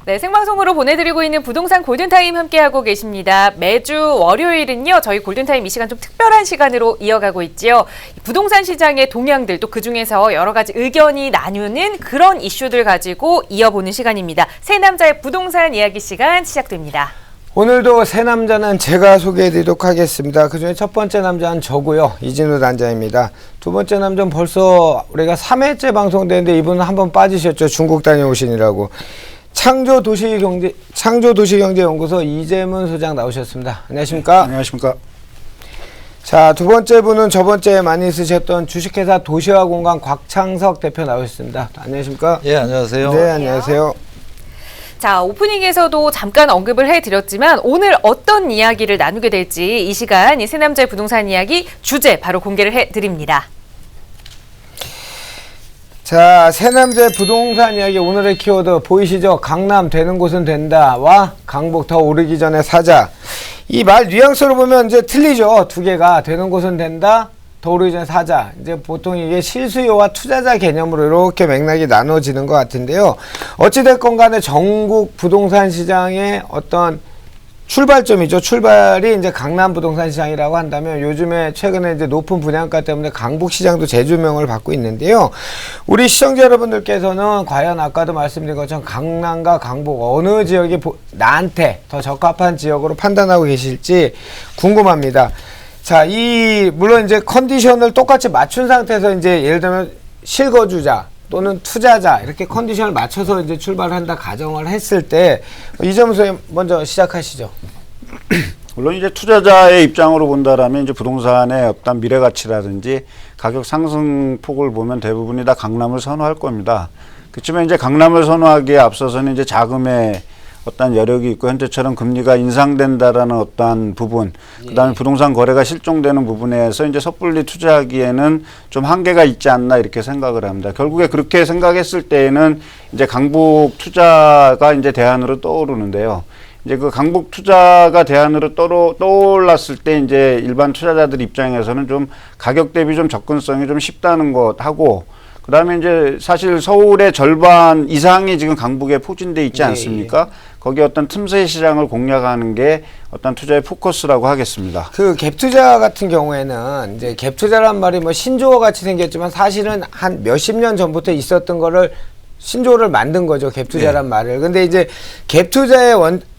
네, 생방송으로 보내드리고 있는 부동산 골든타임 함께하고 계십니다. 매주 월요일은요, 저희 골든타임 이 시간 좀 특별한 시간으로 이어가고 있지요. 부동산 시장의 동향들, 또 그중에서 여러 가지 의견이 나누는 그런 이슈들 가지고 이어보는 시간입니다. 세 남자의 부동산 이야기 시간 시작됩니다. 오늘도 세 남자는 제가 소개해드리도록 하겠습니다. 그중에 첫 번째 남자는 저고요. 이진우 단장입니다. 두 번째 남자는 벌써 우리가 3회째 방송되는데 이분은 한번 빠지셨죠. 중국 다녀오시느라고. 창조도시경제연구소 이재문 소장 나오셨습니다. 안녕하십니까? 안녕하십니까? 자, 두 번째 분은 저번주에 많이 쓰셨던 주식회사 도시화공간 곽창석 대표 나오셨습니다. 안녕하십니까? 예, 안녕하세요. 네, 안녕하세요. 자, 오프닝에서도 잠깐 언급을 해드렸지만 오늘 어떤 이야기를 나누게 될지 이 시간 이 세 남자의 부동산 이야기 주제 바로 공개를 해드립니다. 자, 세 남자의 부동산 이야기 오늘의 키워드 보이시죠? 강남 되는 곳은 된다와 강북 더 오르기 전에 사자. 이 말 뉘앙스로 보면 이제 틀리죠. 두 개가 되는 곳은 된다, 더 오르기 전에 사자. 이제 보통 이게 실수요와 투자자 개념으로 이렇게 맥락이 나눠지는 것 같은데요. 어찌됐건 간에 전국 부동산 시장의 어떤 출발점이죠. 출발이 이제 강남 부동산 시장이라고 한다면 요즘에 최근에 이제 높은 분양가 때문에 강북 시장도 재조명을 받고 있는데요. 우리 시청자 여러분들께서는 과연 아까도 말씀드린 것처럼 강남과 강북 어느 지역이 나한테 더 적합한 지역으로 판단하고 계실지 궁금합니다. 자, 물론 이제 컨디션을 똑같이 맞춘 상태에서 이제 예를 들면 실거주자 또는 투자자 이렇게 컨디션을 맞춰서 이제 출발한다 가정을 했을 때 이재문 선생님 먼저 시작하시죠. 물론 이제 투자자의 입장으로 본다라면 이제 부동산의 어떤 미래 가치라든지 가격 상승폭을 보면 대부분이 다 강남을 선호할 겁니다. 그렇지만 이제 강남을 선호하기에 앞서서는 이제 자금의 어떤 여력이 있고 현재처럼 금리가 인상된다라는 어떠한 부분, 그다음에 부동산 거래가 실종되는 부분에서 이제 섣불리 투자하기에는 좀 한계가 있지 않나 이렇게 생각을 합니다. 결국에 그렇게 생각했을 때에는 이제 강북 투자가 이제 대안으로 떠오르는데요. 이제 그 강북 투자가 대안으로 떠올랐을 때 이제 일반 투자자들 입장에서는 좀 가격 대비 좀 접근성이 좀 쉽다는 것하고, 그 다음에 이제 사실 서울의 절반 이상이 지금 강북에 포진돼 있지 않습니까? 거기 어떤 틈새 시장을 공략하는 게 어떤 투자의 포커스라고 하겠습니다. 그 갭 투자 같은 경우에는 이제 갭 투자란 말이 뭐 신조어 같이 생겼지만 사실은 한 몇십 년 전부터 있었던 거를 신조어를 만든 거죠. 갭 투자란 말을. 근데 이제 갭 투자의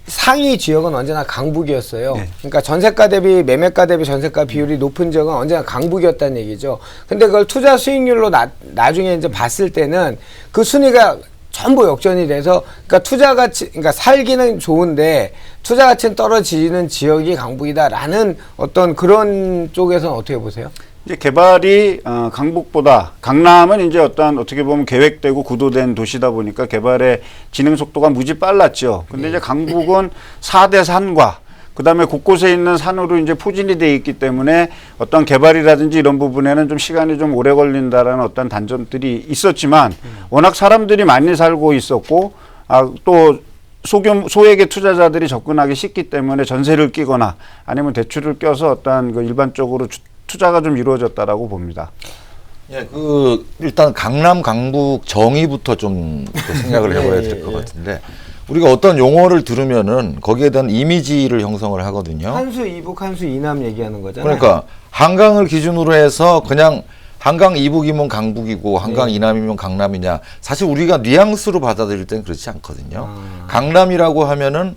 상위 지역은 언제나 강북이었어요. 그러니까 전세가 대비 매매가 대비 전세가 비율이 높은 지역은 언제나 강북이었다는 얘기죠. 근데 그걸 투자 수익률로 나중에 이제 봤을 때는 그 순위가 전부 역전이 돼서 그러니까 투자 가치, 그러니까 살기는 좋은데 투자 가치는 떨어지는 지역이 강북이다라는 어떤 그런 쪽에서는 어떻게 보세요? 이제 개발이 강북보다 강남은 이제 어떻게 보면 계획되고 구도된 도시다 보니까 개발의 진행 속도가 무지 빨랐죠. 근데 이제 강북은 4대 산과 그다음에 곳곳에 있는 산으로 이제 포진이 돼 있기 때문에 어떤 개발이라든지 이런 부분에는 좀 시간이 좀 오래 걸린다라는 어떤 단점들이 있었지만 워낙 사람들이 많이 살고 있었고 또 소액의 투자자들이 접근하기 쉽기 때문에 전세를 끼거나 아니면 대출을 껴서 어떤 그 일반적으로 투자가 좀 이루어졌다라고 봅니다. 예, 일단 강남, 강북 정의부터 좀 생각을 해봐야 될 것 같은데, 우리가 어떤 용어를 들으면은 거기에 대한 이미지를 형성을 하거든요. 한수 이북, 한수 이남 얘기하는 거잖아요. 그러니까 한강을 기준으로 해서 그냥 한강 이북이면 강북이고 한강 이남이면 강남이냐, 사실 우리가 뉘앙스로 받아들일 때는 그렇지 않거든요. 강남이라고 하면은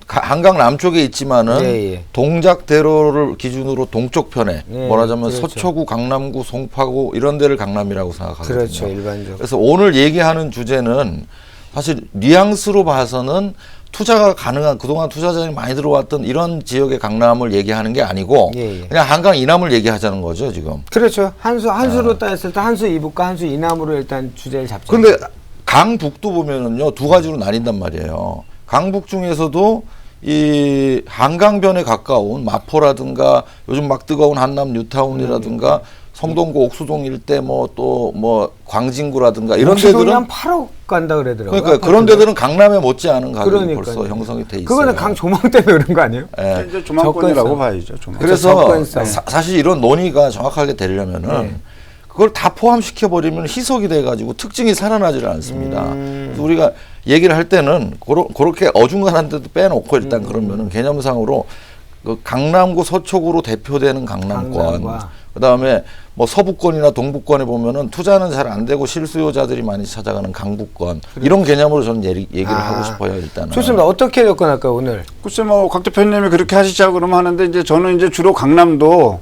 한강 남쪽에 있지만은 동작대로를 기준으로 동쪽 편에 말하자면 그렇죠. 서초구, 강남구, 송파구 이런 데를 강남이라고 생각하거든요. 그렇죠, 일반적으로. 그래서 오늘 얘기하는 주제는 사실 뉘앙스로 봐서는 투자가 가능한, 그동안 투자자들이 많이 들어왔던 이런 지역의 강남을 얘기하는 게 아니고 그냥 한강 이남을 얘기하자는 거죠, 지금. 그렇죠. 한수로 따졌을 때 한수 이북과 한수 이남으로 일단 주제를 잡죠. 근데 강북도 보면은요, 두 가지로 나뉜단 말이에요. 강북 중에서도 이 한강변에 가까운 마포라든가 요즘 막 뜨거운 한남 뉴타운이라든가 성동구 옥수동 일대 광진구라든가 이런 데들은 한 8억 간다 그러더라고요. 그러니까 그런 데들은 강남에 못지않은 가격이 벌써 형성이 돼 있어요. 그거는 강 조망 때문에 그런 거 아니에요? 네. 이제 조망권이라고 봐야죠. 조망권. 그래서 사실 이런 논의가 정확하게 되려면은 그걸 다 포함시켜 버리면 희석이 돼 가지고 특징이 살아나질 않습니다. 그래서 우리가 얘기를 할 때는 그렇게 어중간한 데도 빼놓고 일단 그러면은 개념상으로 그 강남구 서초구로 대표되는 강남권, 강남과. 그다음에 뭐 서부권이나 동부권에 보면은 투자는 잘 안 되고 실수요자들이 많이 찾아가는 강북권, 이런 개념으로 저는 얘기를 하고 싶어요. 일단은. 좋습니다. 어떻게 접근할까요, 오늘? 글쎄 뭐 곽 대표님이 그렇게 하시자고 그러면 하는데 이제 저는 이제 주로 강남도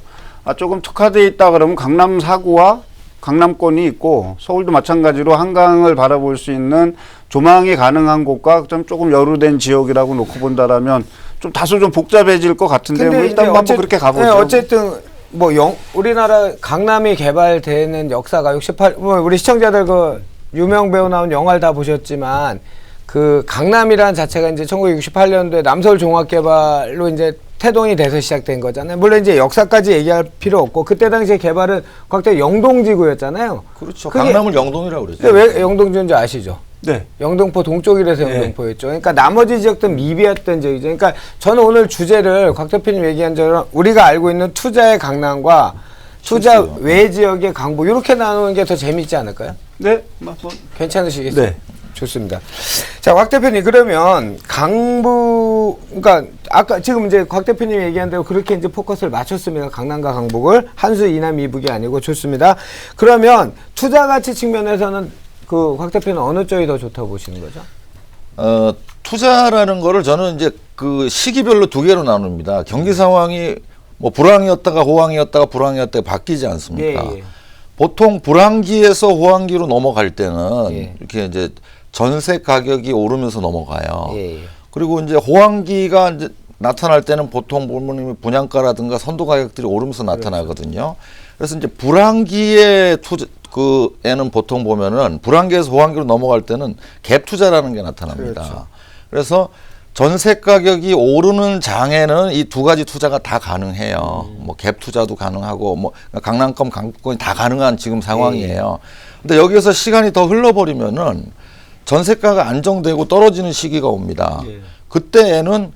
조금 특화되어 있다 그러면 강남 4구와 강남권이 있고 서울도 마찬가지로 한강을 바라볼 수 있는 조망이 가능한 곳과 좀 조금 여루된 지역이라고 놓고 본다라면 좀 다소 좀 복잡해질 것 같은데 뭐 일단 한번 그렇게 가보죠. 네, 어쨌든 뭐 우리나라 강남이 개발되는 역사가 68. 뭐 우리 시청자들 그 유명 배우 나온 영화를 다 보셨지만 그 강남이라는 자체가 이제 1968년도에 남서울 종합개발로 이제 태동이 돼서 시작된 거잖아요. 물론 이제 역사까지 얘기할 필요 없고 그때 당시에 개발은 곽대 영동지구였잖아요. 그렇죠. 강남을 영동이라고 그러죠. 근데 왜 영동지구인지 아시죠? 네. 영등포 동쪽이라서 영등포였죠. 그러니까 나머지 지역들은 미비했던 지역이죠. 그러니까 저는 오늘 주제를 곽 대표님 얘기한 대로 우리가 알고 있는 투자의 강남과 투자 외 지역의 강북 이렇게 나누는 게 더 재밌지 않을까요? 네. 괜찮으시겠어요? 네. 좋습니다. 자, 곽 대표님 그러면 그러니까 아까 지금 이제 곽 대표님 얘기한 대로 그렇게 이제 포커스를 맞췄습니다. 강남과 강북을 한수 이남 이북이 아니고 좋습니다. 그러면 투자 가치 측면에서는 그 곽 대표는 어느 쪽이 더 좋다고 보시는 거죠? 투자라는 거를 저는 이제 그 시기별로 두 개로 나눕니다. 경기 상황이 뭐 불황이었다가 호황이었다가 불황이었다가 바뀌지 않습니까? 예. 보통 불황기에서 호황기로 넘어갈 때는 예. 이렇게 이제 전세 가격이 오르면서 넘어가요. 예. 그리고 이제 호황기가 이제 나타날 때는 보통 보면 분양가라든가 선도 가격들이 오르면서 나타나거든요. 그래서 이제 불황기에 에는 보통 보면은 불황기에서 호황기로 넘어갈 때는 갭 투자라는 게 나타납니다. 그렇죠. 그래서 전세 가격이 오르는 장에는 이 두 가지 투자가 다 가능해요. 뭐 갭 투자도 가능하고 뭐 강남권, 강북권이 다 가능한 지금 상황이에요. 근데 여기서 시간이 더 흘러버리면은 전세가가 안정되고 떨어지는 시기가 옵니다. 그때에는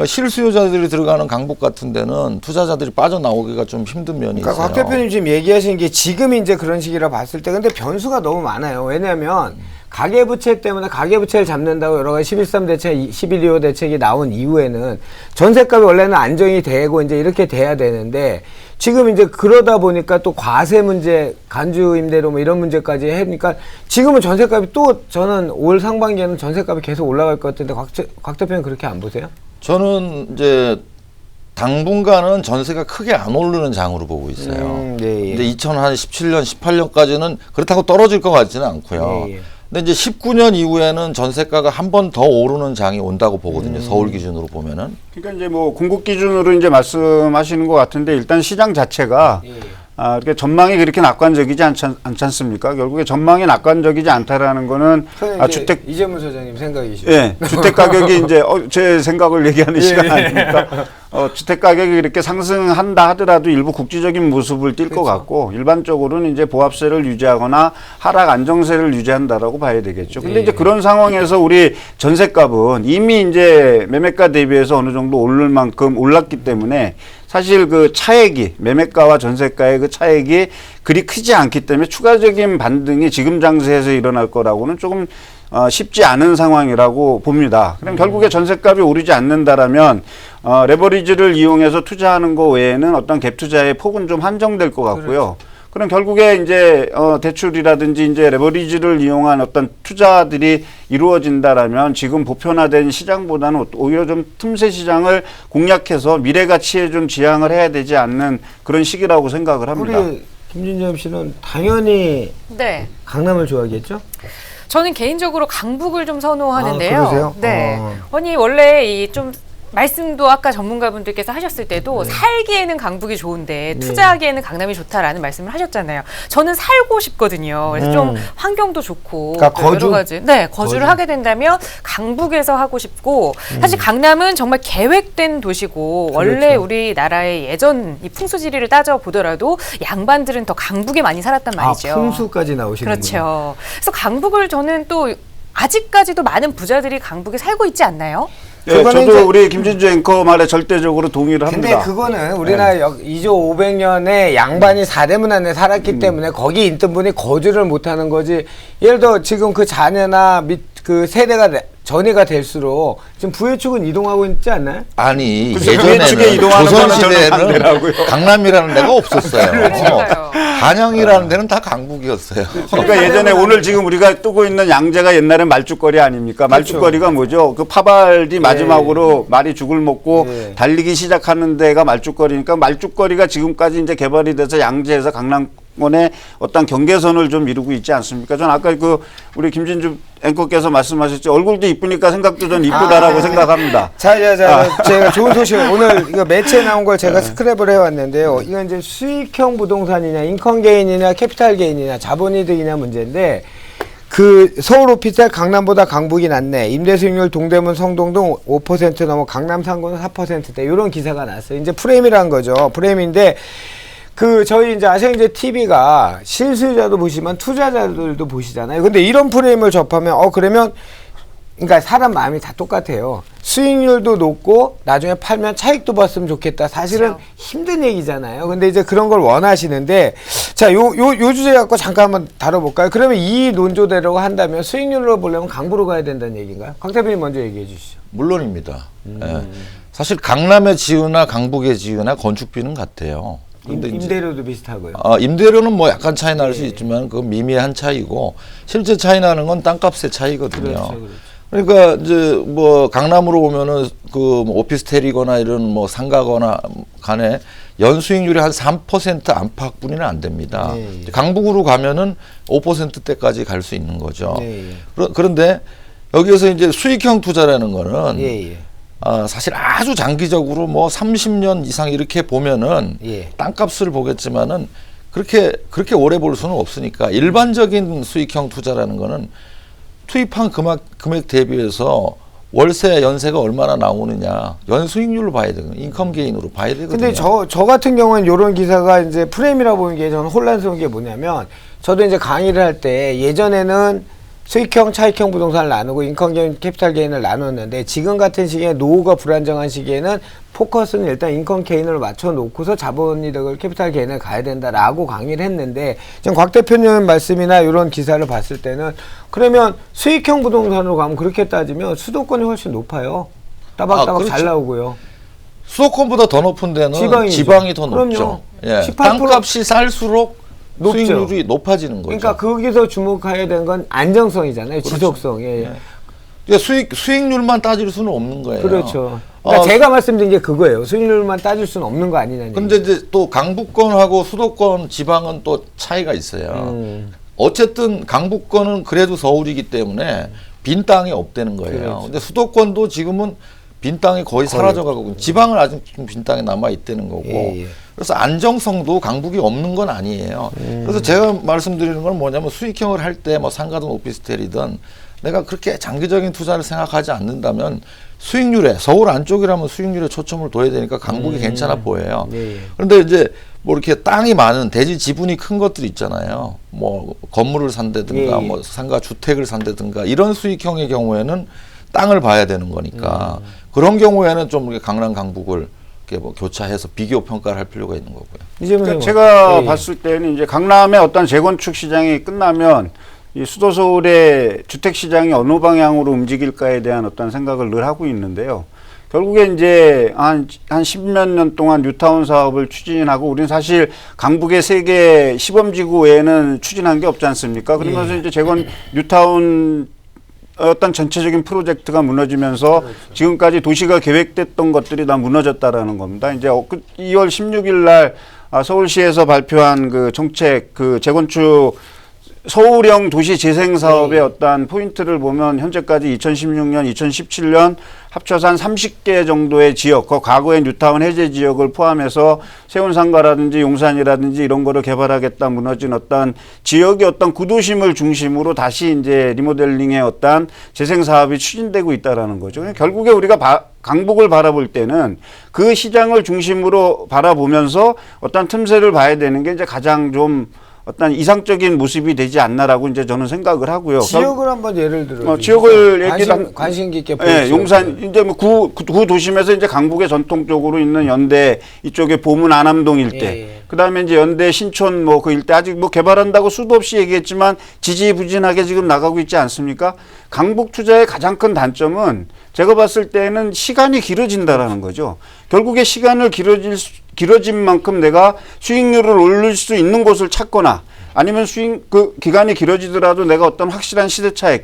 실수요자들이 들어가는 강북 같은 데는 투자자들이 빠져나오기가 좀 힘든 면이 그러니까 있어요. 곽 대표님 지금 얘기하신 게 지금 이제 그런 시기라 봤을 때 근데 변수가 너무 많아요. 왜냐하면 가계부채 때문에 가계부채를 잡는다고 여러 가지 11.3 대책, 11.25 대책이 나온 이후에는 전세값이 원래는 안정이 되고 이제 이렇게 돼야 되는데 지금 이제 그러다 보니까 또 과세 문제, 간주 임대료 뭐 이런 문제까지 하니까 지금은 전세값이 또 저는 올 상반기에는 전세값이 계속 올라갈 것 같은데 곽 대표는 그렇게 안 보세요? 저는 이제 당분간은 전세가 크게 안 오르는 장으로 보고 있어요. 네. 근데 2017년, 18년까지는 그렇다고 떨어질 것 같지는 않고요. 네. 근데 이제 19년 이후에는 전세가가 한 번 더 오르는 장이 온다고 보거든요. 서울 기준으로 보면은. 그러니까 이제 뭐 궁극 기준으로 이제 말씀하시는 것 같은데 일단 시장 자체가 이렇게 전망이 그렇게 낙관적이지 않지 않습니까? 결국에 전망이 낙관적이지 않다라는 거는 주택 이재문 소장님 생각이시죠? 예, 주택 가격이 이제 제 생각을 얘기하는 시간 아닙니까? 주택 가격이 이렇게 상승한다 하더라도 일부 국지적인 모습을 띌 것 같고 일반적으로는 이제 보합세를 유지하거나 하락 안정세를 유지한다라고 봐야 되겠죠. 근데 이제 그런 상황에서 우리 전세값은 이미 이제 매매가 대비해서 어느 정도 오를 만큼 올랐기 때문에 사실 그 차액이 매매가와 전세가의 그 차액이 그리 크지 않기 때문에 추가적인 반등이 지금 장세에서 일어날 거라고는 조금 쉽지 않은 상황이라고 봅니다. 그럼 결국에 전세값이 오르지 않는다라면 레버리지를 이용해서 투자하는 거 외에는 어떤 갭 투자의 폭은 좀 한정될 것 같고요. 그렇죠. 그럼 결국에 이제 대출이라든지 이제 레버리지를 이용한 어떤 투자들이 이루어진다라면 지금 보편화된 시장보다는 오히려 좀 틈새 시장을 공략해서 미래 가치에 좀 지향을 해야 되지 않는 그런 시기라고 생각을 합니다. 우리 김진점 씨는 당연히 네. 강남을 좋아하겠죠? 저는 개인적으로 강북을 좀 선호하는데요. 아, 그러세요? 네. 아니 원래 이 좀 말씀도 아까 전문가분들께서 하셨을 때도 살기에는 강북이 좋은데 투자하기에는 강남이 좋다라는 말씀을 하셨잖아요. 저는 살고 싶거든요. 그래서 좀 환경도 좋고 그러니까 여러 가지. 네, 거주를 하게 된다면 강북에서 하고 싶고 사실 강남은 정말 계획된 도시고 원래 그렇죠. 우리나라의 예전 이 풍수지리를 따져 보더라도 양반들은 더 강북에 많이 살았단 말이죠. 풍수까지 나오시는군요. 그렇죠. 그래서 강북을 저는 또 아직까지도 많은 부자들이 강북에 살고 있지 않나요? 네, 그거는 저도 이제- 우리 김진주 앵커 말에 절대적으로 동의를 합니다. 근데 그거는 우리나라 2조 500년에 양반이 4대문 안에 살았기 때문에 거기 있던 분이 거주를 못하는 거지. 예를 들어 지금 그 자녀나 그 세대가 전이가 될수록 지금 부유축은 이동하고 있지 않나요? 아니 그래서 그게 축에 예전에는 이동하는 거는 저는 조선시대에는 반대라고요. 강남이라는 데가 없었어요. 그러니까요. 한양이라는 데는 다 강북이었어요. 그러니까 예전에 오늘 지금 우리가 뜨고 있는 양재가 옛날엔 말죽거리 아닙니까? 말죽거리가 뭐죠? 그 파발이 마지막으로 말이 죽을 먹고 예. 달리기 시작하는 데가 말죽거리니까 말죽거리가 지금까지 이제 개발이 돼서 양재에서 강남권의 어떤 경계선을 좀 이루고 있지 않습니까? 저는 아까 그 우리 김진주 앵커께서 말씀하셨지 얼굴도 이쁘니까 생각도 전 이쁘다라고 생각합니다. 제가 좋은 소식 오늘 이거 매체에 나온 걸 제가 스크랩을 해왔는데요. 이건 이제 수익형 부동산이냐, 인컴 게인이냐, 캐피탈 게인이냐, 자본이득이냐 문제인데 그 서울 오피스텔 강남보다 강북이 낫네. 임대 수익률 동대문 성동 5% 넘어 강남 상고는 4%대 이런 기사가 났어요. 이제 프레임이란 거죠. 프레임인데 그 저희 이제 아시아인제 TV가 실수요자도 보시면 투자자들도 보시잖아요. 근데 이런 프레임을 접하면 그러면 그러니까 사람 마음이 다 똑같아요. 수익률도 높고 나중에 팔면 차익도 봤으면 좋겠다. 사실은 그렇죠. 힘든 얘기잖아요. 근데 이제 그런 걸 원하시는데 자, 요 주제 갖고 잠깐 한번 다뤄볼까요? 그러면 이 논조대로 한다면 수익률로 보려면 강부로 가야 된다는 얘기인가요? 강 대표님 먼저 얘기해 주시죠. 물론입니다. 예. 사실 강남에 지으나 강북에 지으나 건축비는 같아요. 근데 이제 임대료도 비슷하고요. 임대료는 뭐 약간 차이 날 수 있지만 그 미미한 차이고 실제 차이 나는 건 땅값의 차이거든요. 그렇죠. 그러니까 이제 뭐 강남으로 오면은 그뭐 오피스텔이거나 이런 뭐 상가거나 간에 연수익률이 한 3% 안팎뿐이는 안 됩니다. 네. 강북으로 가면은 5%대까지 갈 수 있는 거죠. 네. 그런데 여기에서 이제 수익형 투자라는 거는 예. 사실 아주 장기적으로 뭐 30년 이상 이렇게 보면은 예. 땅값을 보겠지만은 그렇게 오래 볼 수는 없으니까 일반적인 수익형 투자라는 거는 투입한 금액 대비해서 월세 연세가 얼마나 나오느냐 연수익률로 봐야 되거든요. 인컴 게인으로 봐야 되거든요. 근데 저 같은 경우는 이런 기사가 이제 프레임이라고 보는 게 저는 혼란스러운 게 뭐냐면 저도 이제 강의를 할 때 예전에는 수익형, 차익형 부동산을 나누고 인컴 게인, 캐피탈 게인을 나눴는데 지금 같은 시기에 노후가 불안정한 시기에는 포커스는 일단 인컴 게인을 맞춰놓고서 자본이득을 캐피탈 게인을 가야 된다라고 강의를 했는데 지금 곽 대표님 말씀이나 이런 기사를 봤을 때는 그러면 수익형 부동산으로 가면 그렇게 따지면 수도권이 훨씬 높아요. 따박따박 그렇죠. 잘 나오고요. 수도권보다 더 높은 데는 지방이죠. 지방이 더 그럼요. 높죠. 예. 18% 땅값이 쌀수록 높죠. 수익률이 높아지는 거죠. 그러니까 거기서 주목해야 되는 건 안정성이잖아요. 그렇죠. 지속성. 예. 그러니까 수익률만 따질 수는 없는 거예요. 그렇죠. 그러니까 제가 말씀드린 게 그거예요. 수익률만 따질 수는 없는 거 아니냐는. 근데 이제 또 강북권하고 수도권 지방은 또 차이가 있어요. 어쨌든 강북권은 그래도 서울이기 때문에 빈 땅이 없다는 거예요. 그렇죠. 근데 수도권도 지금은 빈 땅이 거의 사라져가고 지방은 아직 좀 빈 땅이 남아 있다는 거고. 예. 그래서 안정성도 강북이 없는 건 아니에요. 그래서 제가 말씀드리는 건 뭐냐면 수익형을 할 때 뭐 상가든 오피스텔이든 내가 그렇게 장기적인 투자를 생각하지 않는다면 수익률에 서울 안쪽이라면 수익률에 초점을 둬야 되니까 강북이 괜찮아 보여요. 예. 그런데 이제 뭐 이렇게 땅이 많은 대지 지분이 큰 것들 있잖아요. 뭐 건물을 산다든가 예. 뭐 상가 주택을 산다든가 이런 수익형의 경우에는 땅을 봐야 되는 거니까 그런 경우에는 좀 이렇게 강남 강북을 이렇게 뭐 교차해서 비교 평가를 할 필요가 있는 거고요. 그러니까 제가 봤을 때는 이제 강남의 어떤 재건축 시장이 끝나면 이 수도 서울의 주택 시장이 어느 방향으로 움직일까에 대한 어떤 생각을 늘 하고 있는데요. 결국에 이제 한 10몇 년 동안 뉴타운 사업을 추진하고 우리는 사실 강북의 세계 시범지구 외에는 추진한 게 없지 않습니까? 그러면서 이제 뉴타운 어떤 전체적인 프로젝트가 무너지면서 지금까지 도시가 계획됐던 것들이 다 무너졌다라는 겁니다. 이제 2월 16일 날 서울시에서 발표한 그 정책, 그 재건축 서울형 도시 재생 사업의 어떤 포인트를 보면 현재까지 2016년, 2017년 합쳐서 한 30개 정도의 지역, 그 과거의 뉴타운 해제 지역을 포함해서 세운상가라든지 용산이라든지 이런 거를 개발하겠다 무너진 어떤 지역의 어떤 구도심을 중심으로 다시 이제 리모델링의 어떤 재생 사업이 추진되고 있다라는 거죠. 결국에 우리가 강북을 바라볼 때는 그 시장을 중심으로 바라보면서 어떤 틈새를 봐야 되는 게 이제 가장 좀 어떤 이상적인 모습이 되지 않나라고 이제 저는 생각을 하고요. 지역을 한번 예를 들어 지역을 얘기를 관심 깊게 예, 용산 이제 뭐 구 도심에서 이제 강북에 전통적으로 있는 연대 이쪽에 보문 안암동 일대, 예. 그다음에 이제 연대 신촌 뭐 그 일대 아직 뭐 개발한다고 수도 없이 얘기했지만 지지부진하게 지금 나가고 있지 않습니까? 강북 투자의 가장 큰 단점은 제가 봤을 때는 시간이 길어진다라는 거죠. 결국에 시간을 길어진 만큼 내가 수익률을 올릴 수 있는 곳을 찾거나 아니면 그 기간이 길어지더라도 내가 어떤 확실한 시대 차익,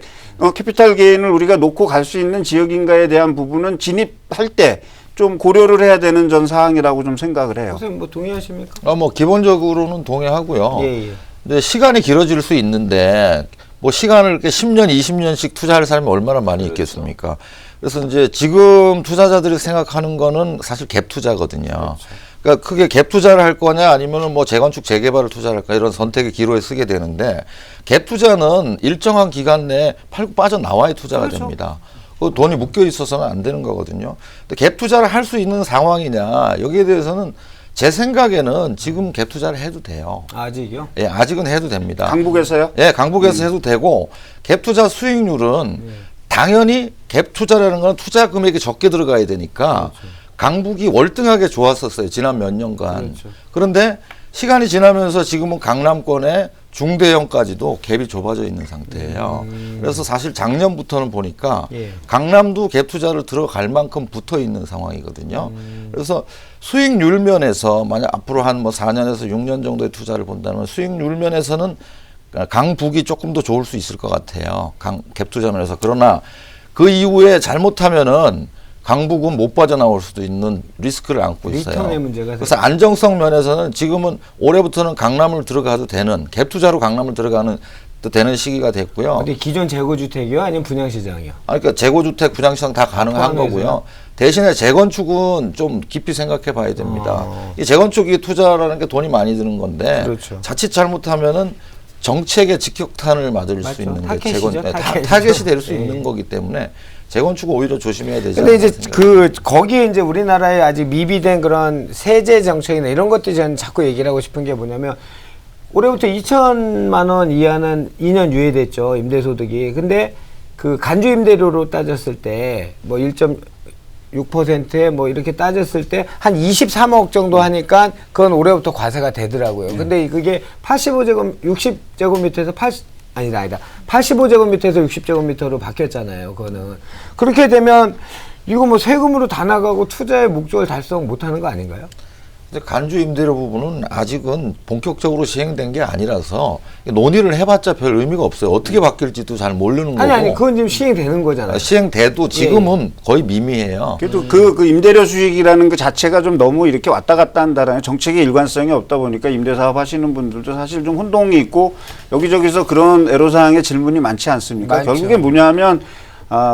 캐피탈 게인을 우리가 놓고 갈 수 있는 지역인가에 대한 부분은 진입할 때 좀 고려를 해야 되는 전 사항이라고 좀 생각을 해요. 선생님 뭐 동의하십니까? 뭐 기본적으로는 동의하고요. 예. 근데 시간이 길어질 수 있는데 뭐 시간을 이렇게 10년, 20년씩 투자할 사람이 얼마나 많이 있겠습니까? 그래서 이제 지금 투자자들이 생각하는 거는 사실 갭 투자거든요. 그러니까 크게 갭 투자를 할 거냐 아니면은 뭐 재건축 재개발을 투자할 거냐 이런 선택의 기로에 쓰게 되는데 갭 투자는 일정한 기간 내에 팔고 빠져나와야 투자가 됩니다. 그 돈이 묶여 있어서는 안 되는 거거든요. 근데 갭 투자를 할 수 있는 상황이냐 여기에 대해서는 제 생각에는 지금 갭 투자를 해도 돼요. 아직이요? 예, 아직은 해도 됩니다. 강북에서요? 예, 강북에서 해도 되고 갭 투자 수익률은 당연히 갭 투자라는 건 투자 금액이 적게 들어가야 되니까 강북이 월등하게 좋았었어요. 지난 몇 년간. 그런데 시간이 지나면서 지금은 강남권에 중대형까지도 갭이 좁아져 있는 상태예요. 그래서 사실 작년부터는 보니까 예. 강남도 갭 투자를 들어갈 만큼 붙어 있는 상황이거든요. 그래서 수익률 면에서 만약 앞으로 한 뭐 4년에서 6년 정도의 투자를 본다면 수익률 면에서는 강북이 조금 더 좋을 수 있을 것 같아요. 갭 투자 면에서. 그러나 그 이후에 잘못하면은 강북은 못 빠져나올 수도 있는 리스크를 안고 있어요. 리턴의 문제가 그래서 안정성 면에서는 지금은 올해부터는 강남을 들어가도 되는 갭 투자로 강남을 들어가는 또 되는 시기가 됐고요. 어디 기존 재고주택이요? 아니면 분양시장이요? 그러니까 재고주택, 분양시장 다 가능한 포함해서요? 거고요. 대신에 재건축은 좀 깊이 생각해 봐야 됩니다. 이 재건축이 투자라는 게 돈이 많이 드는 건데 그렇죠. 자칫 잘못하면은 정책의 직격탄을 맞을 맞죠. 수 있는 게 타겟이죠, 타겟이죠. 타겟이 될 수 예. 있는 거기 때문에 재건축은 오히려 조심해야 되지 근데 이제 않나 그 거기에 이제 우리나라에 아직 미비된 그런 세제 정책이나 이런 것들이 저는 자꾸 얘기를 하고 싶은 게 뭐냐면 올해부터 2천만 원 이하는 2년 유예됐죠, 임대소득이. 근데 그 간주 임대료로 따졌을 때 뭐 1.6%에 뭐 이렇게 따졌을 때 한 23억 정도 하니까 그건 올해부터 과세가 되더라고요. 근데 그게 60제곱미터에서 85제곱미터에서 60제곱미터로 바뀌었잖아요. 그거는. 그렇게 되면 이거 뭐 세금으로 다 나가고 투자의 목적을 달성 못하는 거 아닌가요? 근데 간주 임대료 부분은 아직은 본격적으로 시행된 게 아니라서 논의를 해봤자 별 의미가 없어요. 어떻게 바뀔지도 잘 모르는 거고. 아니 그건 지금 시행되는 거잖아요. 시행돼도 지금은 거의 미미해요. 그래도 그 임대료 수익이라는 그 자체가 좀 너무 이렇게 왔다 갔다 한다라는 정책의 일관성이 없다 보니까 임대사업 하시는 분들도 사실 좀 혼동이 있고 여기저기서 그런 애로사항의 질문이 많지 않습니까? 많죠. 결국에 뭐냐면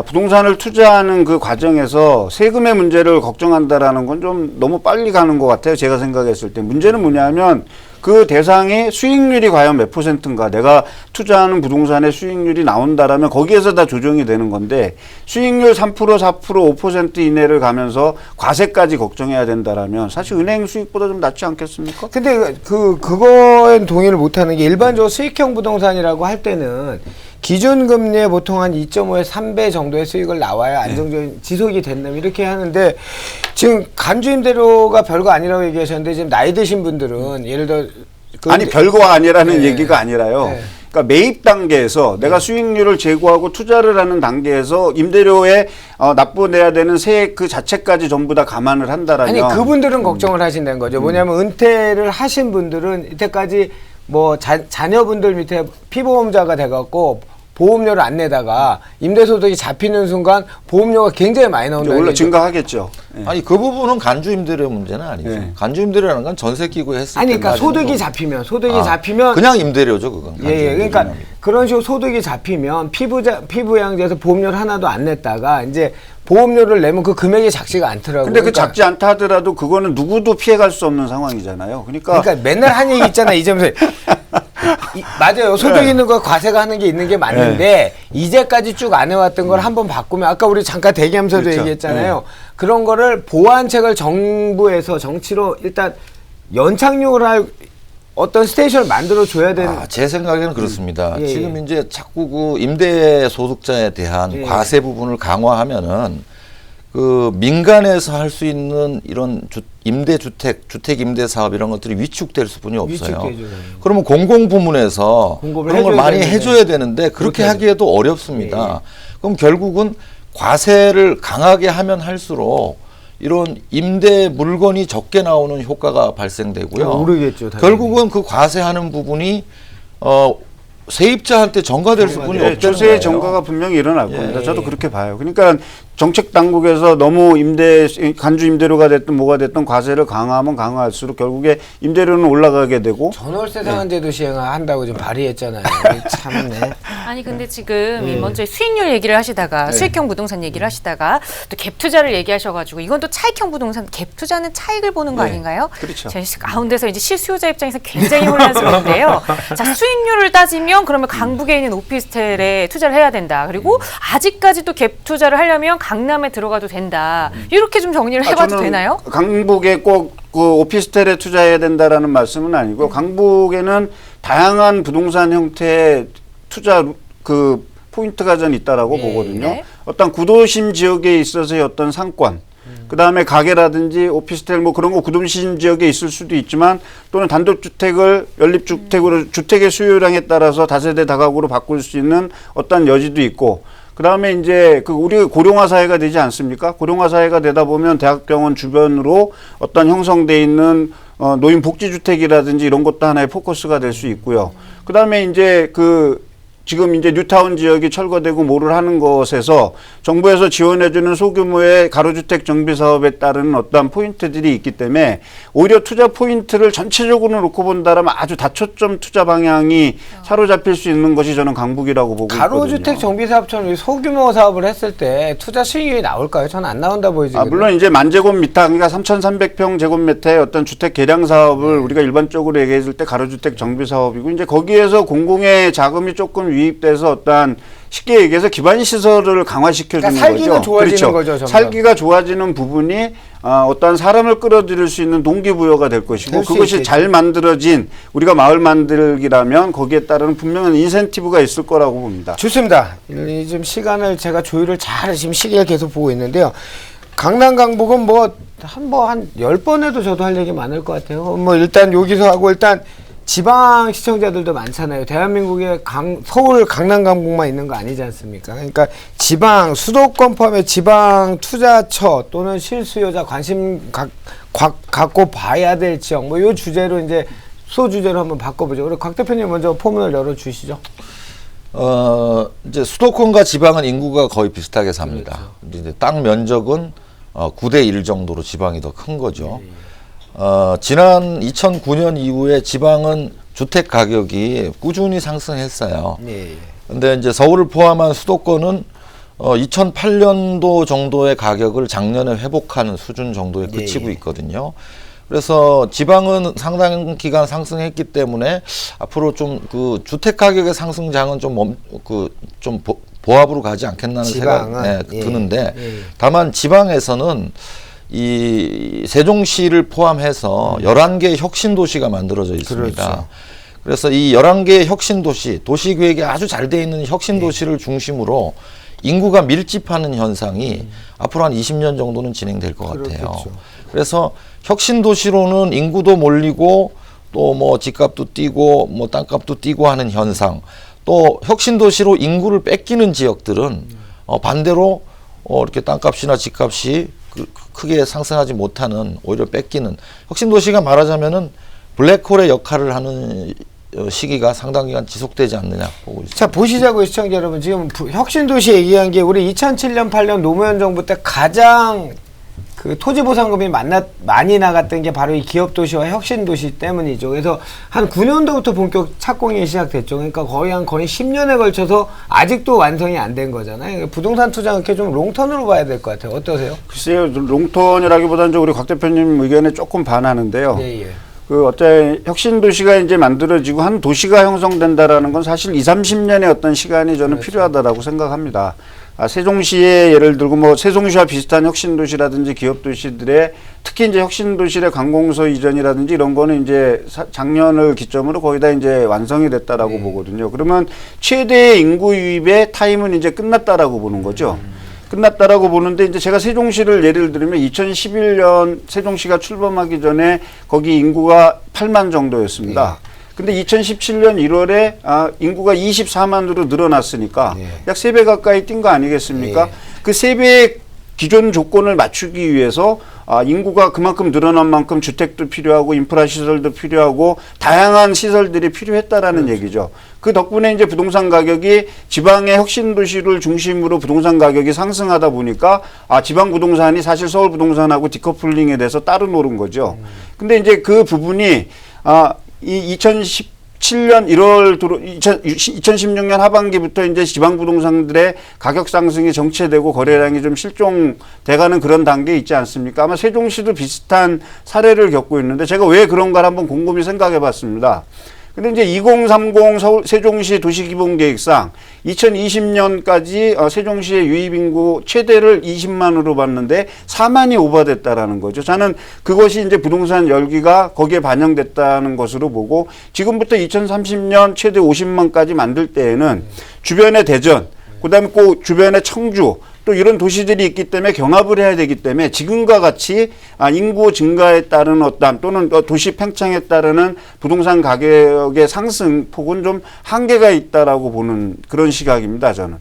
부동산을 투자하는 그 과정에서 세금의 문제를 걱정한다라는 건 좀 너무 빨리 가는 것 같아요. 제가 생각했을 때. 문제는 뭐냐면 그 대상이 수익률이 과연 몇 %인가, 내가 투자하는 부동산의 수익률이 나온다라면 거기에서 다 조정이 되는 건데 수익률 3%, 4%, 5% 이내를 가면서 과세까지 걱정해야 된다라면 사실 은행 수익보다 좀 낫지 않겠습니까? 근데 그거엔 동의를 못하는 게 일반적으로 수익형 부동산이라고 할 때는 기준금리에 보통 한 2.5에 3배 정도의 수익을 나와야 안정적인 지속이 된다면 이렇게 하는데 지금 간주임대료가 별거 아니라고 얘기하셨는데 지금 나이 드신 분들은 예를 들어 아니 별거가 아니라는 네. 얘기가 아니라요. 네. 그러니까 매입 단계에서 내가 수익률을 제고하고 투자를 하는 단계에서 임대료에 납부내야 되는 세액 그 자체까지 전부 다 감안을 한다라면 아니 그분들은 걱정을 하신다는 거죠. 뭐냐면 은퇴를 하신 분들은 이때까지 뭐 자녀분들 밑에 피보험자가 돼갖고 보험료를 안 내다가 임대소득이 잡히는 순간 보험료가 굉장히 많이 나온다. 원래 증가하겠죠. 예. 아니 그 부분은 간주 임대료 문제는 아니죠. 네. 간주 임대료라는 건 전세 끼고 했을 때 아니 그러니까 나지는 소득이 거고. 잡히면 그냥 임대료죠 그건. 간주 예, 그러니까 임대료는. 그런 식으로 소득이 잡히면 피부양자에서 보험료를 하나도 안 냈다가 이제 보험료를 내면 그 금액이 작지가 않더라고요. 근데 그 작지 않다 하더라도 그거는 누구도 피해갈 수 없는 상황이잖아요. 그러니까 맨날 한 얘기 있잖아 이점에서 맞아요. 소득 있는 거 과세가 하는 게 있는 게 맞는데 이제까지 쭉 안 해왔던 걸 한번 바꾸면 아까 우리 잠깐 대기하면서도 그렇죠. 얘기했잖아요. 그런 거를 보완책을 정부에서 정치로 일단 연착륙을 할 어떤 스테이션을 만들어 줘야 되는. 제 생각에는 그렇습니다. 예, 지금 이제 자꾸 그 임대 소득자에 대한 예. 과세 부분을 강화하면은 그 민간에서 할 수 있는 이런 주택 임대 사업 이런 것들이 위축될 수뿐이 없어요. 위축되죠. 그러면 공공부문에서 공급을 그런 걸 해줘야 많이 되는데. 해줘야 되는데 그렇게 하기에도 어렵습니다. 그럼 결국은 과세를 강하게 하면 할수록 이런 임대 물건이 적게 나오는 효과가 발생되고요. 오르겠죠. 당연히. 결국은 그 과세하는 부분이 세입자한테 전가될 수뿐이 네, 없다는 조세의 거예요. 전가가 분명히 일어날 겁니다. 예. 저도 그렇게 봐요. 그러니까 정책 당국에서 너무 간주 임대료가 됐든 뭐가 됐든 과세를 강화하면 강화할수록 결국에 임대료는 올라가게 되고 전월세 상한제도 시행한다고 좀 발의했잖아요. 참네. 아니 근데 지금 이 먼저 수익률 얘기를 하시다가 수익형 부동산 얘기를 하시다가 또 갭 투자를 얘기하셔가지고 이건 또 차익형 부동산 갭 투자는 차익을 보는 거 네, 아닌가요? 그렇죠. 제 가운데서 이제 실수요자 입장에서 굉장히 혼란스러운데요. 자 수익률을 따지면 그러면 강북에 있는 오피스텔에 투자를 해야 된다. 그리고 아직까지도 갭 투자를 하려면 강남에 들어가도 된다. 이렇게 좀 정리를 해봐도 저는 되나요? 강북에 꼭 그 오피스텔에 투자해야 된다라는 말씀은 아니고 강북에는 다양한 부동산 형태의 투자 그 포인트가 전 있다라고 보거든요. 네. 어떤 구도심 지역에 있어서의 어떤 상권, 그 다음에 가게라든지 오피스텔 뭐 그런 거 구도심 지역에 있을 수도 있지만 또는 단독주택을 연립주택으로 주택의 수요량에 따라서 다세대 다가구로 바꿀 수 있는 어떤 여지도 있고 그 다음에 이제 그 우리 고령화 사회가 되지 않습니까? 고령화 사회가 되다 보면 대학병원 주변으로 어떤 형성돼 있는 노인 복지주택이라든지 이런 것도 하나의 포커스가 될 수 있고요. 그 다음에 이제 지금 이제 뉴타운 지역이 철거되고 뭐를 하는 것에서 정부에서 지원해주는 소규모의 가로주택 정비 사업에 따른 어떠한 포인트들이 있기 때문에 오히려 투자 포인트를 전체적으로 놓고 본다면 아주 다초점 투자 방향이 사로잡힐 수 있는 것이 저는 강북이라고 보고 가로주택 있거든요. 정비 사업처럼 소규모 사업을 했을 때 투자 수익률이 나올까요? 저는 안 나온다 보이지만. 물론 이제 만제곱미터 그러니까 3,300평 제곱미터의 어떤 주택 개량 사업을 우리가 일반적으로 얘기했을 때 가로주택 정비 사업이고 이제 거기에서 공공의 자금이 조금 유입돼서 어떠한 쉽게 얘기해서 기반 시설을 강화시켜주는 그러니까 살기가 거죠. 좋아지는 그렇죠. 거죠, 점점. 살기가 좋아지는 부분이 어떠한 사람을 끌어들일 수 있는 동기부여가 될 것이고 될 수 그것이 있겠죠. 잘 만들어진 우리가 마을 만들기라면 거기에 따른 분명한 인센티브가 있을 거라고 봅니다. 좋습니다. 지금 시간을 제가 조율을 잘 지금 시계를 계속 보고 있는데요. 강남 강북은 뭐 한 10번 해도 저도 할 얘기 많을 것 같아요. 뭐 일단 여기서 하고 일단 지방 시청자들도 많잖아요. 대한민국에 서울 강남 강북만 있는 거 아니지 않습니까? 그러니까 지방 수도권 포함해 지방 투자처 또는 실수요자 관심 갖고 봐야 될 지역 뭐 요 주제로 이제 소주제로 한번 바꿔보죠. 우리 곽 대표님 먼저 포문을 열어 주시죠. 이제 수도권과 지방은 인구가 거의 비슷하게 삽니다. 그렇죠. 이제 땅 면적은 9대 1 정도로 지방이 더 큰 거죠. 지난 2009년 이후에 지방은 주택 가격이 꾸준히 상승했어요. 네. 근데 이제 서울을 포함한 수도권은 2008년도 정도의 가격을 작년에 회복하는 수준 정도에 그치고 있거든요. 그래서 지방은 상당 기간 상승했기 때문에 앞으로 좀 그 주택 가격의 상승장은 좀 보합으로 가지 않겠나는 생각이 드는데 다만 지방에서는 이 세종시를 포함해서 11개의 혁신도시가 만들어져 있습니다. 그렇죠. 그래서 이 11개의 혁신도시, 도시계획이 아주 잘 돼 있는 혁신도시를 중심으로 인구가 밀집하는 현상이 앞으로 한 20년 정도는 진행될 것 같아요. 그렇겠죠. 그래서 혁신도시로는 인구도 몰리고 또 뭐 집값도 뛰고 뭐 땅값도 뛰고 하는 현상, 또 혁신도시로 인구를 뺏기는 지역들은 반대로 이렇게 땅값이나 집값이 크게 상승하지 못하는 오히려 뺏기는 혁신도시가 말하자면은 블랙홀의 역할을 하는 시기가 상당 기간 지속되지 않느냐 보고 있습니다. 자, 보시자고요, 시청자 여러분. 지금 혁신도시 얘기한 게 우리 2007년, 8년 노무현 정부 때 가장 그 토지보상금이 많이 나갔던 게 바로 이 기업도시와 혁신도시 때문이죠. 그래서 한 9년도부터 본격 착공이 시작됐죠. 그러니까 거의 10년에 걸쳐서 아직도 완성이 안 된 거잖아요. 부동산 투자는 이렇게 좀 롱턴으로 봐야 될 것 같아요. 어떠세요? 글쎄요, 롱턴이라기보다는 우리 곽 대표님 의견에 조금 반하는데요. 예. 어떤 혁신도시가 이제 만들어지고 한 도시가 형성된다라는 건 사실 20, 30년의 어떤 시간이 저는 필요하다라고 생각합니다. 세종시의 예를 들고 뭐 세종시와 비슷한 혁신도시라든지 기업도시들의 특히 이제 혁신도시의 관공서 이전이라든지 이런 거는 이제 작년을 기점으로 거의 다 이제 완성이 됐다라고 보거든요. 그러면 최대의 인구 유입의 타임은 이제 끝났다라고 보는 거죠. 끝났다라고 보는데 이제 제가 세종시를 예를 들면 2011년 세종시가 출범하기 전에 거기 인구가 8만 정도였습니다. 근데 2017년 1월에 인구가 24만으로 늘어났으니까 약 3배 가까이 뛴 거 아니겠습니까? 그 3배의 기존 조건을 맞추기 위해서 인구가 그만큼 늘어난 만큼 주택도 필요하고 인프라 시설도 필요하고 다양한 시설들이 필요했다라는 얘기죠. 그 덕분에 이제 부동산 가격이 지방의 혁신 도시를 중심으로 부동산 가격이 상승하다 보니까 지방 부동산이 사실 서울 부동산하고 디커플링에 대해서 따로 노른 거죠. 근데 이제 그 부분이 이 2017년 1월 2016년 하반기부터 이제 지방 부동산들의 가격 상승이 정체되고 거래량이 좀 실종돼가는 그런 단계에 있지 않습니까? 아마 세종시도 비슷한 사례를 겪고 있는데 제가 왜 그런가를 한번 곰곰이 생각해 봤습니다. 근데 이제 2030 서울 세종시 도시기본계획상 2020년까지 세종시의 유입인구 최대를 20만으로 봤는데 4만이 오버됐다라는 거죠. 저는 그것이 이제 부동산 열기가 거기에 반영됐다는 것으로 보고 지금부터 2030년 최대 50만까지 만들 때에는 주변의 대전, 그다음에 그 주변의 청주 또 이런 도시들이 있기 때문에 경합을 해야 되기 때문에 지금과 같이 인구 증가에 따른 어떤 또는 도시 팽창에 따르는 부동산 가격의 상승폭은 좀 한계가 있다라고 보는 그런 시각입니다. 저는.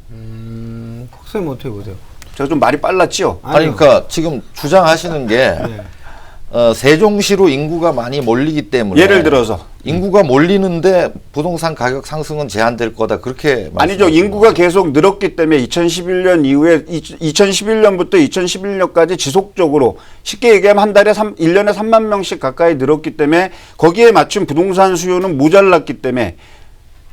박사님 어떻게 보세요? 제가 좀 말이 빨랐죠? 아니 그러니까 지금 주장하시는 게 세종시로 인구가 많이 몰리기 때문에 예를 들어서 인구가 몰리는데 부동산 가격 상승은 제한될 거다 그렇게 아니죠. 인구가 계속 늘었기 때문에 2011년 이후에 2011년부터 2011년까지 지속적으로 쉽게 얘기하면 한 달에 1년에 3만 명씩 가까이 늘었기 때문에 거기에 맞춘 부동산 수요는 모자랐기 때문에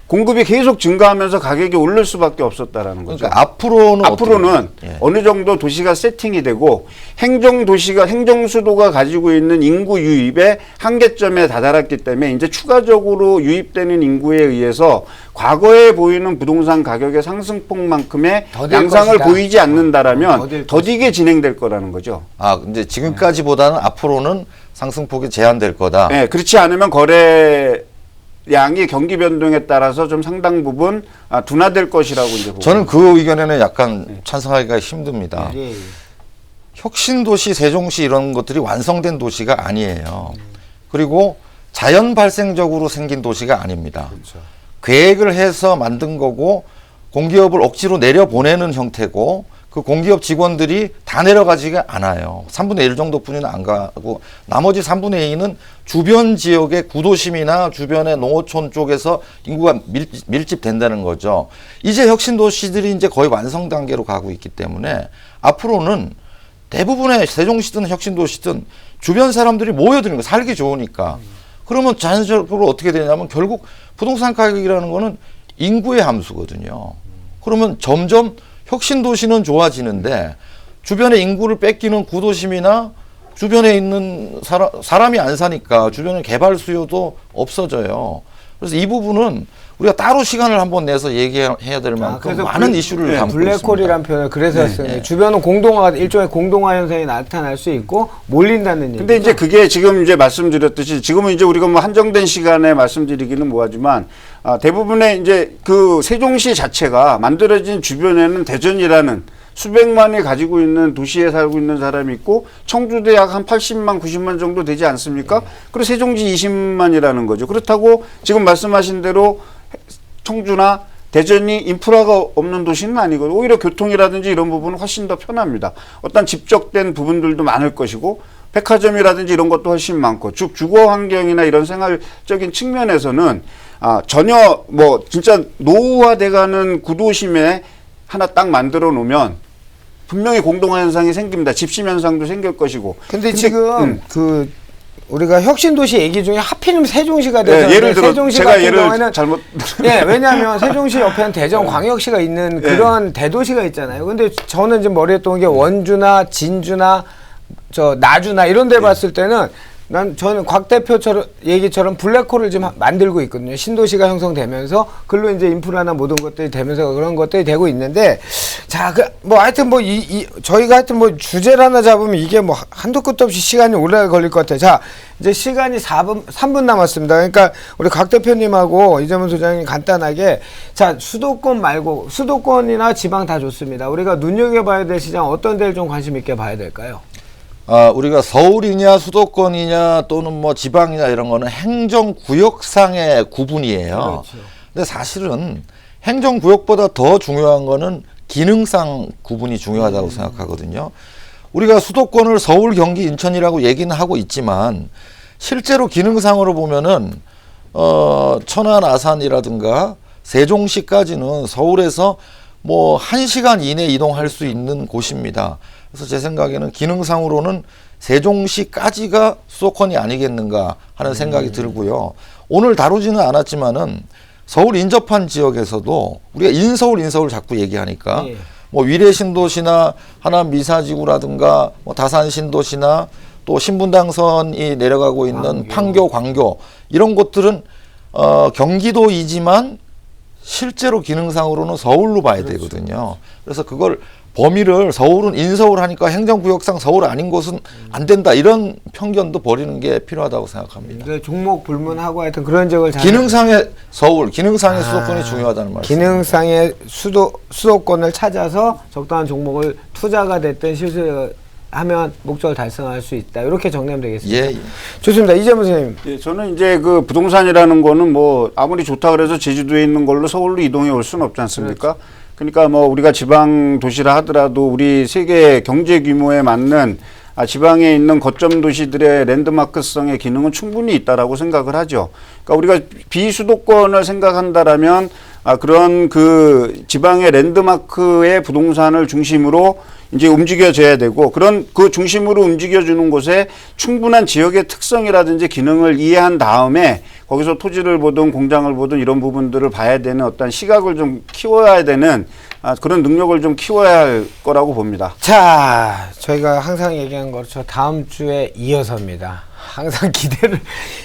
공급이 계속 증가하면서 가격이 오를 수밖에 없었다라는 거죠. 그러니까 앞으로는 어느 정도 도시가 세팅이 되고 행정 수도가 가지고 있는 인구 유입의 한계점에 다다랐기 때문에 이제 추가적으로 유입되는 인구에 의해서 과거에 보이는 부동산 가격의 상승폭만큼의 양상을 것이다. 보이지 않는다라면 더디게 진행될 거라는 거죠. 이제 지금까지보다는 앞으로는 상승폭이 제한될 거다. 네, 그렇지 않으면 거래 양이 경기 변동에 따라서 좀 상당 부분 둔화될 것이라고 이제 보고 저는 그 의견에는 약간 찬성하기가 힘듭니다. 예. 혁신도시, 세종시 이런 것들이 완성된 도시가 아니에요. 그리고 자연 발생적으로 생긴 도시가 아닙니다. 그렇죠. 계획을 해서 만든 거고 공기업을 억지로 내려보내는 형태고 그 공기업 직원들이 다 내려가지가 않아요. 3분의 1 정도뿐이는 안 가고 나머지 3분의 2는 주변 지역의 구도심이나 주변의 농어촌 쪽에서 인구가 밀집된다는 거죠. 이제 혁신도시들이 이제 거의 완성 단계로 가고 있기 때문에 앞으로는 대부분의 세종시든 혁신도시든 주변 사람들이 모여드는 거 살기 좋으니까 그러면 자연적으로 어떻게 되냐면 결국 부동산 가격이라는 거는 인구의 함수거든요. 그러면 점점 혁신도시는 좋아지는데 주변에 인구를 뺏기는 구도심이나 주변에 있는 사람이 안 사니까 주변에 개발 수요도 없어져요. 그래서 이 부분은 우리가 따로 시간을 한번 내서 얘기해야 될 만큼 많은 이슈를 담고 블랙홀이라는 표현을 그래서 했어요. 주변은 공동화, 일종의 공동화 현상이 나타날 수 있고 몰린다는 얘기. 근데 이제 그게 지금 이제 말씀드렸듯이 지금은 이제 우리가 뭐 한정된 시간에 말씀드리기는 뭐하지만 대부분의 이제 그 세종시 자체가 만들어진 주변에는 대전이라는 수백만이 가지고 있는 도시에 살고 있는 사람이 있고 청주도 약 한 80만, 90만 정도 되지 않습니까? 그리고 세종시 20만이라는 거죠. 그렇다고 지금 말씀하신 대로 청주나 대전이 인프라가 없는 도시는 아니거든요. 오히려 교통이라든지 이런 부분은 훨씬 더 편합니다. 어떤 집적된 부분들도 많을 것이고 백화점이라든지 이런 것도 훨씬 많고 주거 환경이나 이런 생활적인 측면에서는 전혀 뭐 진짜 노후화돼가는 구도심에 하나 딱 만들어 놓으면 분명히 공동화 현상이 생깁니다. 집심 현상도 생길 것이고. 근데 지금 그 우리가 혁신도시 얘기 중에 하필이면 세종시가 돼서 네, 예를 들어 세종시 제가 같은 예를 경우에는 잘못 왜냐하면 세종시 옆에는 대전광역시가 있는 그런 대도시가 있잖아요. 근데 저는 지금 머리에 떠온 게 원주나 진주나 나주나 이런 데 봤을 때는 저는 곽 대표처럼 얘기처럼 블랙홀을 지금 만들고 있거든요. 신도시가 형성되면서 글로 이제 인프라나 모든 것들이 되면서 그런 것들이 되고 있는데, 자, 뭐 하여튼 뭐 저희가 하여튼 뭐 주제를 하나 잡으면 이게 뭐 한도 끝도 없이 시간이 오래 걸릴 것 같아요. 자, 이제 시간이 3분 남았습니다. 그러니까 우리 곽 대표님하고 이재문 소장님 간단하게, 자, 수도권 말고 수도권이나 지방 다 좋습니다. 우리가 눈여겨봐야 될 시장 어떤 데를 좀 관심 있게 봐야 될까요? 우리가 서울이냐 수도권이냐 또는 뭐 지방이냐 이런 거는 행정구역상의 구분이에요. 그렇죠. 근데 사실은 행정구역보다 더 중요한 거는 기능상 구분이 중요하다고 생각하거든요. 우리가 수도권을 서울, 경기, 인천이라고 얘기는 하고 있지만 실제로 기능상으로 보면은 천안, 아산이라든가 세종시까지는 서울에서 뭐 1시간 이내 이동할 수 있는 곳입니다. 그래서 제 생각에는 기능상으로는 세종시까지가 수도권이 아니겠는가 하는 생각이 들고요. 오늘 다루지는 않았지만은 서울 인접한 지역에서도 우리가 인서울 자꾸 얘기하니까 뭐 위례 신도시나 하남 미사지구라든가 뭐 다산 신도시나 또 신분당선이 내려가고 있는 판교, 광교 이런 곳들은 경기도이지만 실제로 기능상으로는 서울로 봐야 되거든요. 그래서 그걸 범위를 서울은 인서울 하니까 행정구역상 서울 아닌 곳은 안 된다 이런 편견도 버리는 게 필요하다고 생각합니다. 종목 불문하고 하여튼 그런 적을 기능상의 서울, 기능상의 수도권이 중요하다는 말씀. 기능상의 수도권을 찾아서 적당한 종목을 투자가 됐든 실수하면 목적을 달성할 수 있다. 이렇게 정리하면 되겠습니다. 예. 좋습니다. 이재문 선생님. 예, 저는 이제 그 부동산이라는 거는 뭐 아무리 좋다 그래서 제주도에 있는 걸로 서울로 이동해 올 수는 없지 않습니까? 그러니까 뭐 우리가 지방 도시라 하더라도 우리 세계 경제 규모에 맞는 지방에 있는 거점 도시들의 랜드마크성의 기능은 충분히 있다라고 생각을 하죠. 그러니까 우리가 비수도권을 생각한다라면 그런 그 지방의 랜드마크의 부동산을 중심으로 이제 움직여져야 되고 그런 그 중심으로 움직여주는 곳에 충분한 지역의 특성이라든지 기능을 이해한 다음에 거기서 토지를 보든 공장을 보든 이런 부분들을 봐야 되는 어떤 시각을 좀 키워야 되는 그런 능력을 좀 키워야 할 거라고 봅니다. 자, 저희가 항상 얘기한 것처럼 다음 주에 이어서입니다. 항상 기대를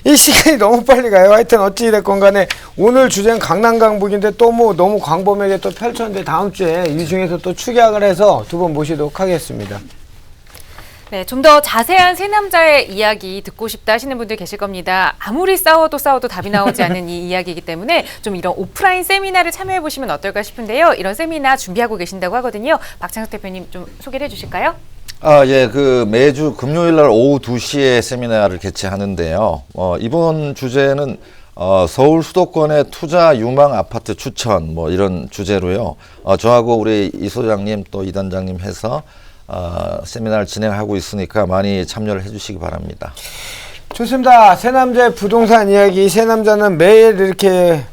이 시간이 너무 빨리 가요. 하여튼 어찌됐건 간에 오늘 주제는 강남 강북인데 또 뭐 너무 광범위하게 또 펼쳤는데 다음 주에 이 중에서 또 축약을 해서 두 분 모시도록 하겠습니다. 네, 좀 더 자세한 세 남자의 이야기 듣고 싶다 하시는 분들 계실 겁니다. 아무리 싸워도 답이 나오지 않는 이 이야기이기 때문에 좀 이런 오프라인 세미나를 참여해 보시면 어떨까 싶은데요. 이런 세미나 준비하고 계신다고 하거든요. 박창석 대표님 좀 소개를 해주실까요? 예, 그 매주 금요일 날 오후 2시에 세미나를 개최하는데요. 이번 주제는 서울 수도권의 투자 유망 아파트 추천 뭐 이런 주제로요. 저하고 우리 이 소장님 또 이 단장님 해서 세미나를 진행하고 있으니까 많이 참여를 해주시기 바랍니다. 좋습니다. 세 남자의 부동산 이야기. 세 남자는 매일 이렇게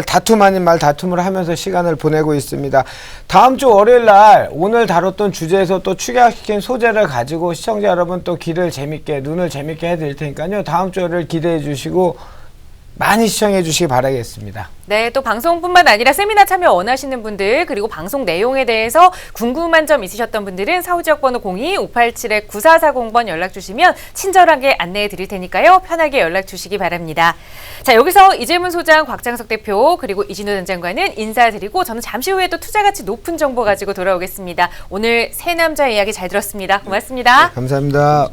다툼 아닌 말 다툼을 하면서 시간을 보내고 있습니다. 다음 주 월요일 날 오늘 다뤘던 주제에서 또 축약시킨 소재를 가지고 시청자 여러분 또 눈을 재밌게 해드릴 테니까요. 다음 주 월요일 기대해 주시고 많이 시청해 주시기 바라겠습니다. 네, 또 방송뿐만 아니라 세미나 참여 원하시는 분들 그리고 방송 내용에 대해서 궁금한 점 있으셨던 분들은 서울지역번호 02-587-9440번 연락 주시면 친절하게 안내해 드릴 테니까요. 편하게 연락 주시기 바랍니다. 자, 여기서 이재문 소장, 곽창석 대표 그리고 이진우 단장과는 인사드리고 저는 잠시 후에 또 투자가치 높은 정보 가지고 돌아오겠습니다. 오늘 세 남자 이야기 잘 들었습니다. 고맙습니다. 네, 감사합니다.